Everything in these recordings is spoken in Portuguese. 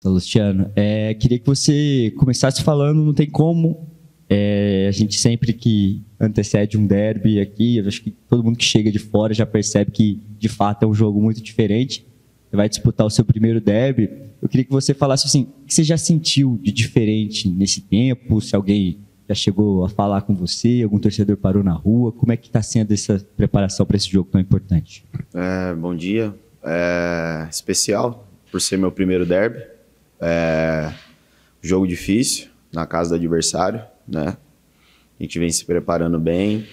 Luciano, queria que você começasse falando, não tem como, a gente sempre que antecede um derby aqui, eu acho que todo mundo que chega de fora já percebe que, de fato, é um jogo muito diferente. Você vai disputar o seu primeiro derby. Eu queria que você falasse assim, o que você já sentiu de diferente nesse tempo, se alguém já chegou a falar com você, algum torcedor parou na rua, como é que está sendo essa preparação para esse jogo tão importante? Bom dia, especial por ser meu primeiro derby. Jogo difícil na casa do adversário, né? A gente vem se preparando bem,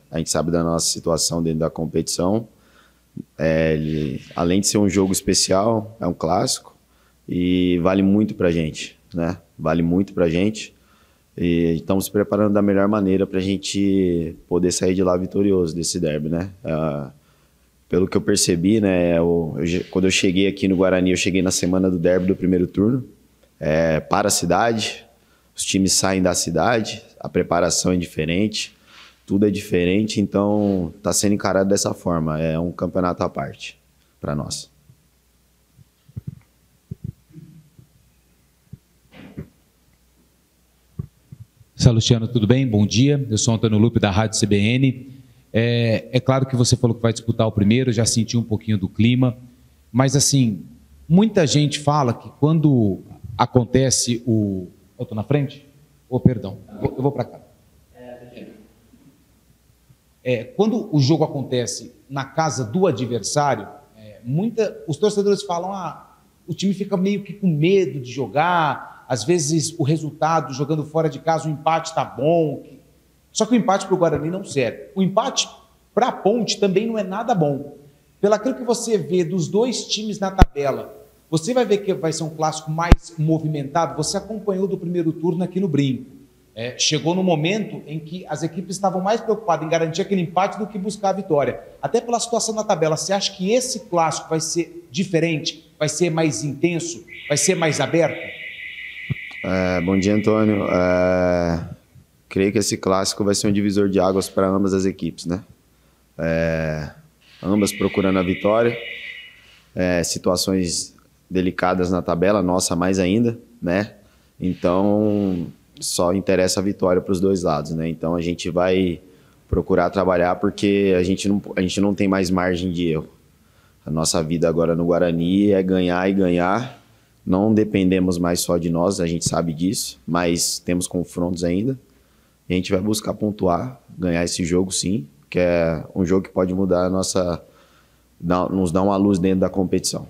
a gente sabe da nossa situação dentro da competição. Além de ser um jogo especial, é um clássico e vale muito pra gente, né? Vale muito pra gente e estamos se preparando da melhor maneira pra gente poder sair de lá vitorioso desse derby, né? Pelo que eu percebi, né, quando eu cheguei aqui no Guarani, eu cheguei na semana do derby do primeiro turno, para a cidade, os times saem da cidade, a preparação é diferente, tudo é diferente, então está sendo encarado dessa forma, é um campeonato à parte para nós. Luciano, tudo bem? Bom dia, eu sou Antônio Lupe da Rádio CBN. É claro que você falou que vai disputar o primeiro, já senti um pouquinho do clima, mas assim, muita gente fala que quando acontece o... Eu estou na frente? Perdão, eu vou para cá. Quando o jogo acontece na casa do adversário, os torcedores falam, o time fica meio que com medo de jogar, às vezes o resultado, jogando fora de casa, o empate está bom. Só que o empate para o Guarani não serve. O empate para a Ponte também não é nada bom. Pelo aquilo que você vê dos dois times na tabela, você vai ver que vai ser um clássico mais movimentado. Você acompanhou do primeiro turno aqui no Brinco. Chegou no momento em que as equipes estavam mais preocupadas em garantir aquele empate do que buscar a vitória. Até pela situação na tabela, você acha que esse clássico vai ser diferente? Vai ser mais intenso? Vai ser mais aberto? Bom dia, Antônio. Creio que esse clássico vai ser um divisor de águas para ambas as equipes, né? Ambas procurando a vitória, situações delicadas na tabela, nossa mais ainda, né? Então, só interessa a vitória para os dois lados, né? Então, a gente vai procurar trabalhar porque a gente não tem mais margem de erro. A nossa vida agora no Guarani é ganhar e ganhar. Não dependemos mais só de nós, a gente sabe disso, mas temos confrontos ainda. E a gente vai buscar pontuar, ganhar esse jogo sim, que é um jogo que pode mudar nos dar uma luz dentro da competição.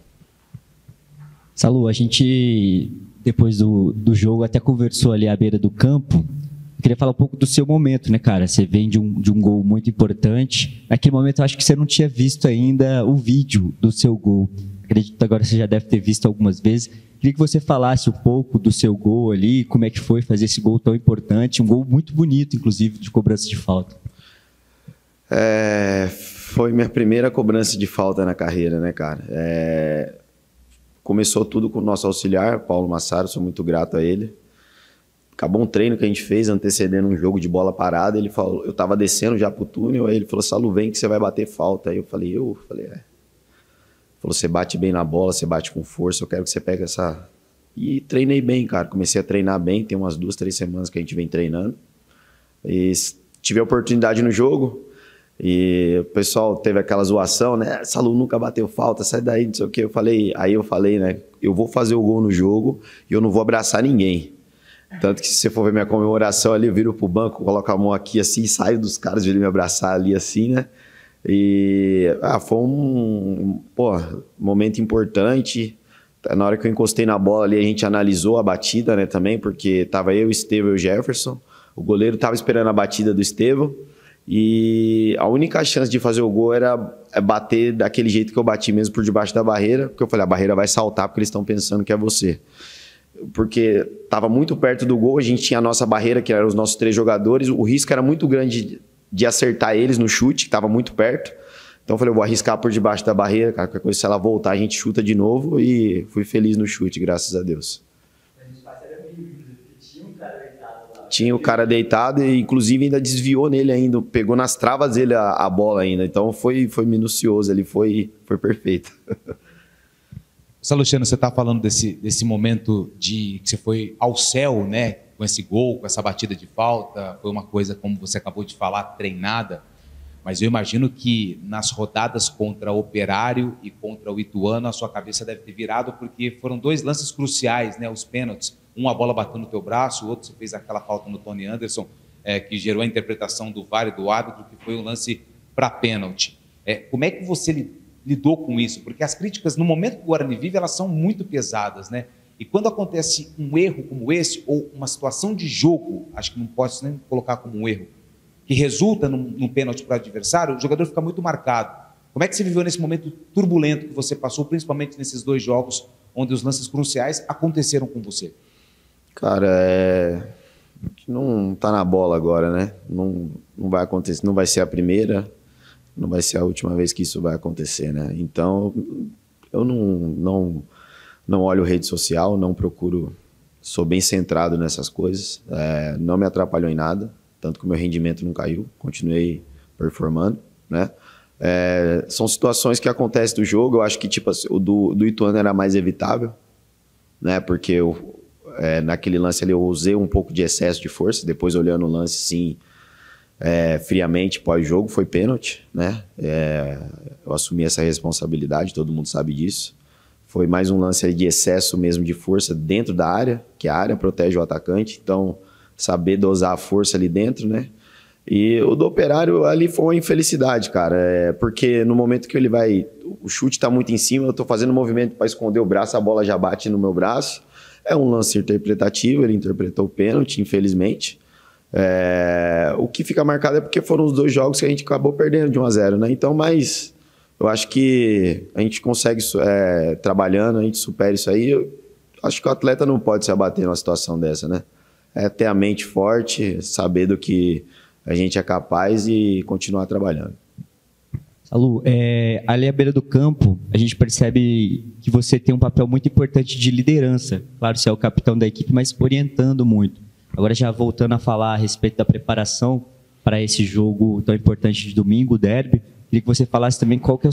Salu, a gente, depois do jogo, até conversou ali à beira do campo. Eu queria falar um pouco do seu momento, né, cara? Você vem de um gol muito importante. Naquele momento, eu acho que você não tinha visto ainda o vídeo do seu gol. Acredito que agora você já deve ter visto algumas vezes. Queria que você falasse um pouco do seu gol ali, como é que foi fazer esse gol tão importante, um gol muito bonito, inclusive, de cobrança de falta. Foi minha primeira cobrança de falta na carreira, né, cara? Começou tudo com o nosso auxiliar, Paulo Massaro, sou muito grato a ele. Acabou um treino que a gente fez, antecedendo um jogo de bola parada, ele falou, eu tava descendo já pro túnel, aí ele falou, Salu, vem que você vai bater falta. Aí eu falei, Falou, você bate bem na bola, você bate com força, eu quero que você pegue essa... E treinei bem, cara. Comecei a treinar bem, tem umas 2, 3 semanas que a gente vem treinando. E tive a oportunidade no jogo e o pessoal teve aquela zoação, né? Salu nunca bateu falta, sai daí, não sei o quê. Aí eu falei, né? Eu vou fazer o gol no jogo e eu não vou abraçar ninguém. Tanto que se você for ver minha comemoração ali, eu viro pro banco, coloco a mão aqui assim e saio dos caras de ele me abraçar ali assim, né? E foi um momento importante. Na hora que eu encostei na bola ali, a gente analisou a batida, né, também, porque tava eu, Estevão e o Jefferson. O goleiro tava esperando a batida do Estevão e a única chance de fazer o gol era bater daquele jeito que eu bati mesmo, por debaixo da barreira, porque eu falei, a barreira vai saltar porque eles estão pensando que é você. Porque tava muito perto do gol, a gente tinha a nossa barreira, que eram os nossos 3 jogadores, o risco era muito grande de acertar eles no chute, que estava muito perto. Então eu falei, eu vou arriscar por debaixo da barreira, cara, qualquer coisa, se ela voltar, a gente chuta de novo, e fui feliz no chute, graças a Deus. Tinha o cara deitado e inclusive ainda desviou nele ainda, pegou nas travas dele a bola ainda, então foi minucioso, ele foi perfeito. Luciano, você está falando desse momento que você foi ao céu, né? Com esse gol, com essa batida de falta, foi uma coisa, como você acabou de falar, treinada. Mas eu imagino que nas rodadas contra o Operário e contra o Ituano, a sua cabeça deve ter virado, porque foram 2 lances cruciais, né? Os pênaltis. Um, a bola bateu no teu braço, o outro você fez aquela falta no Tony Anderson, que gerou a interpretação do VAR e do árbitro, que foi um lance para pênalti. Como é que você lidou com isso? Porque as críticas, no momento que o Guarani vive, elas são muito pesadas, né? E quando acontece um erro como esse, ou uma situação de jogo, acho que não posso nem colocar como um erro, que resulta num pênalti para o adversário, o jogador fica muito marcado. Como é que você viveu nesse momento turbulento que você passou, principalmente nesses 2 jogos, onde os lances cruciais aconteceram com você? Cara, não tá na bola agora, né? Não vai acontecer, não vai ser a primeira, não vai ser a última vez que isso vai acontecer, né? Então, eu não olho rede social, não procuro, sou bem centrado nessas coisas, não me atrapalhou em nada, tanto que o meu rendimento não caiu, continuei performando, né? São situações que acontecem do jogo, eu acho que tipo, o do Ituano era mais evitável, né? Porque naquele lance ali eu usei um pouco de excesso de força, depois olhando o lance, sim, friamente, pós-jogo, foi pênalti, né? Eu assumi essa responsabilidade, todo mundo sabe disso. Foi mais um lance aí de excesso mesmo de força dentro da área, que a área protege o atacante, então saber dosar a força ali dentro, né? E o do Operário ali foi uma infelicidade, cara, porque no momento que ele vai, o chute tá muito em cima, eu tô fazendo um movimento para esconder o braço, a bola já bate no meu braço, é um lance interpretativo, ele interpretou o pênalti, infelizmente. O que fica marcado é porque foram os 2 jogos que a gente acabou perdendo de 1-0, né? Então, mas eu acho que a gente consegue, trabalhando, a gente supera isso aí. Eu acho que o atleta não pode se abater numa situação dessa, né? Ter a mente forte, saber do que a gente é capaz e continuar trabalhando. Salu, ali à beira do campo, a gente percebe que você tem um papel muito importante de liderança. Claro, você é o capitão da equipe, mas orientando muito. Agora, já voltando a falar a respeito da preparação para esse jogo tão importante de domingo, o derby, queria que você falasse também qual que é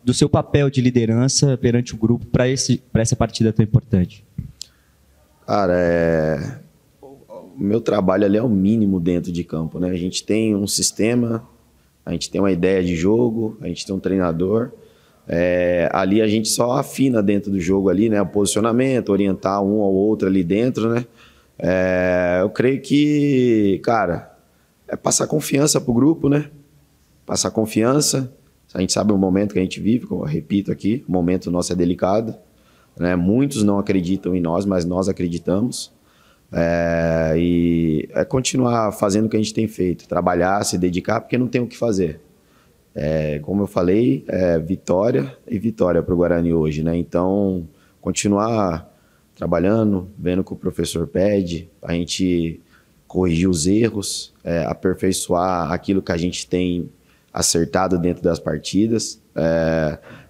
do seu papel de liderança perante o grupo para essa partida tão importante. Cara, o meu trabalho ali é o mínimo dentro de campo, né? A gente tem um sistema, a gente tem uma ideia de jogo, a gente tem um treinador. Ali a gente só afina dentro do jogo ali, né? O posicionamento, orientar um ao outro ali dentro, né? Eu creio que, cara, é passar confiança pro grupo, né? Passar confiança. A gente sabe o momento que a gente vive, como eu repito aqui, o momento nosso é delicado, né? Muitos não acreditam em nós, mas nós acreditamos. E continuar fazendo o que a gente tem feito, trabalhar, se dedicar, porque não tem o que fazer. Como eu falei, vitória e vitória para o Guarani hoje, né? Então, continuar trabalhando, vendo o que o professor pede, a gente corrigir os erros, aperfeiçoar aquilo que a gente tem acertado dentro das partidas.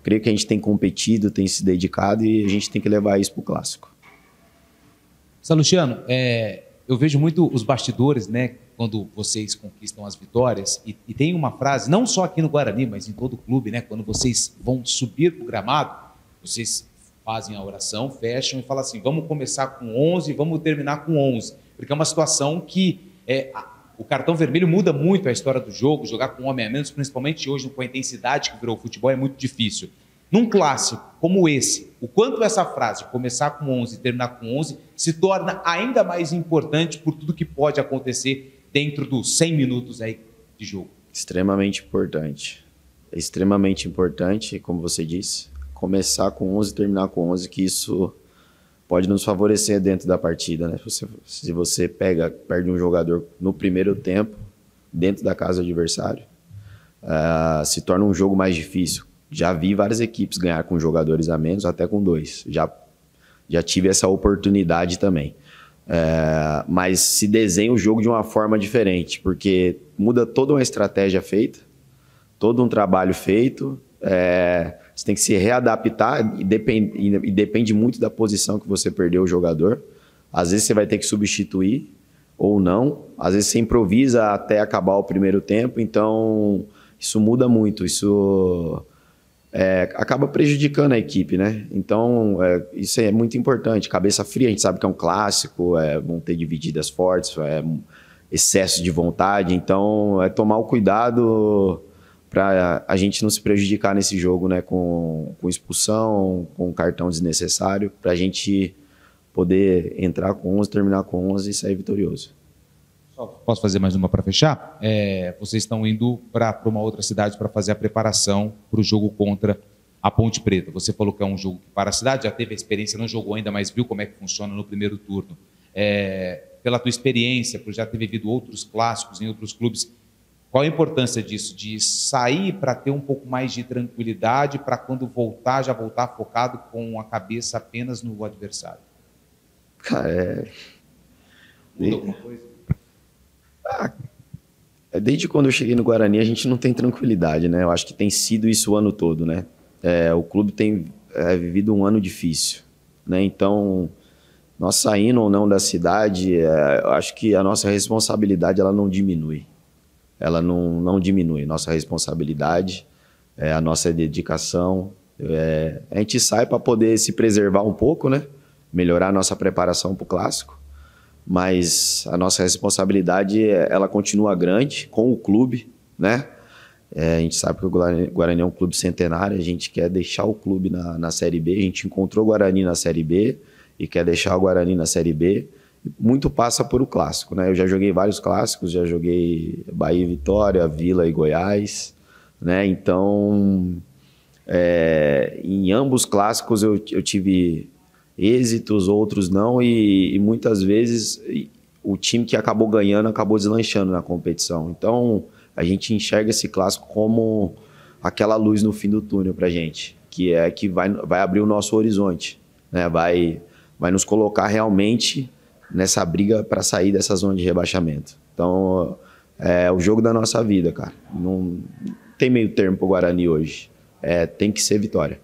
Creio que a gente tem competido, tem se dedicado e a gente tem que levar isso para o clássico. Luciano, eu vejo muito os bastidores, né, quando vocês conquistam as vitórias, e tem uma frase, não só aqui no Guarani, mas em todo o clube, né, quando vocês vão subir para o gramado, vocês fazem a oração, fecham e falam assim, vamos começar com 11, vamos terminar com 11, porque é uma situação que o cartão vermelho muda muito a história do jogo, jogar com um homem a menos, principalmente hoje com a intensidade que virou o futebol, é muito difícil. Num clássico como esse, o quanto essa frase, começar com 11 e terminar com 11, se torna ainda mais importante por tudo que pode acontecer dentro dos 100 minutos aí de jogo? Extremamente importante. É extremamente importante, como você disse, começar com 11 e terminar com 11, que isso pode nos favorecer dentro da partida, né? Se você perde um jogador no primeiro tempo, dentro da casa do adversário, se torna um jogo mais difícil. Já vi várias equipes ganhar com jogadores a menos, até com 2. Já tive essa oportunidade também. Mas se desenha o jogo de uma forma diferente, porque muda toda uma estratégia feita, todo um trabalho feito, você tem que se readaptar e depende muito da posição que você perdeu o jogador. Às vezes você vai ter que substituir ou não, às vezes você improvisa até acabar o primeiro tempo, então isso muda muito, isso acaba prejudicando a equipe, né? Então, isso é muito importante. Cabeça fria, a gente sabe que é um clássico, vão ter divididas fortes, excesso de vontade. Então, tomar o cuidado para a gente não se prejudicar nesse jogo, né? Com expulsão, com cartão desnecessário, para a gente poder entrar com 11, terminar com 11 e sair vitorioso. Posso fazer mais uma para fechar? Vocês estão indo para uma outra cidade para fazer a preparação para o jogo contra a Ponte Preta. Você falou que é um jogo para a cidade, já teve a experiência, não jogou ainda, mas viu como é que funciona no primeiro turno. Pela tua experiência, por já ter vivido outros clássicos em outros clubes, qual a importância disso? De sair para ter um pouco mais de tranquilidade, para quando voltar, já voltar focado com a cabeça apenas no adversário? Cara, Muda alguma coisa? Desde quando eu cheguei no Guarani, a gente não tem tranquilidade, né? Eu acho que tem sido isso o ano todo, né? O clube tem vivido um ano difícil, né? Então, nós saindo ou não da cidade, eu acho que a nossa responsabilidade ela não diminui. Ela não diminui. Nossa responsabilidade, a nossa dedicação. A gente sai para poder se preservar um pouco, né? Melhorar a nossa preparação para o clássico. Mas a nossa responsabilidade ela continua grande com o clube, né? A gente sabe que o Guarani é um clube centenário, a gente quer deixar o clube na Série B, a gente encontrou o Guarani na Série B e quer deixar o Guarani na Série B. Muito passa por o clássico, né? Eu já joguei vários clássicos, já joguei Bahia e Vitória, Vila e Goiás, né? Então, em ambos clássicos eu tive êxitos, outros não, e muitas vezes o time que acabou ganhando acabou deslanchando na competição. Então, a gente enxerga esse clássico como aquela luz no fim do túnel pra gente, que vai abrir o nosso horizonte, né? Vai nos colocar realmente nessa briga para sair dessa zona de rebaixamento. Então, é o jogo da nossa vida, cara. Não tem meio termo pro Guarani hoje. Tem que ser vitória.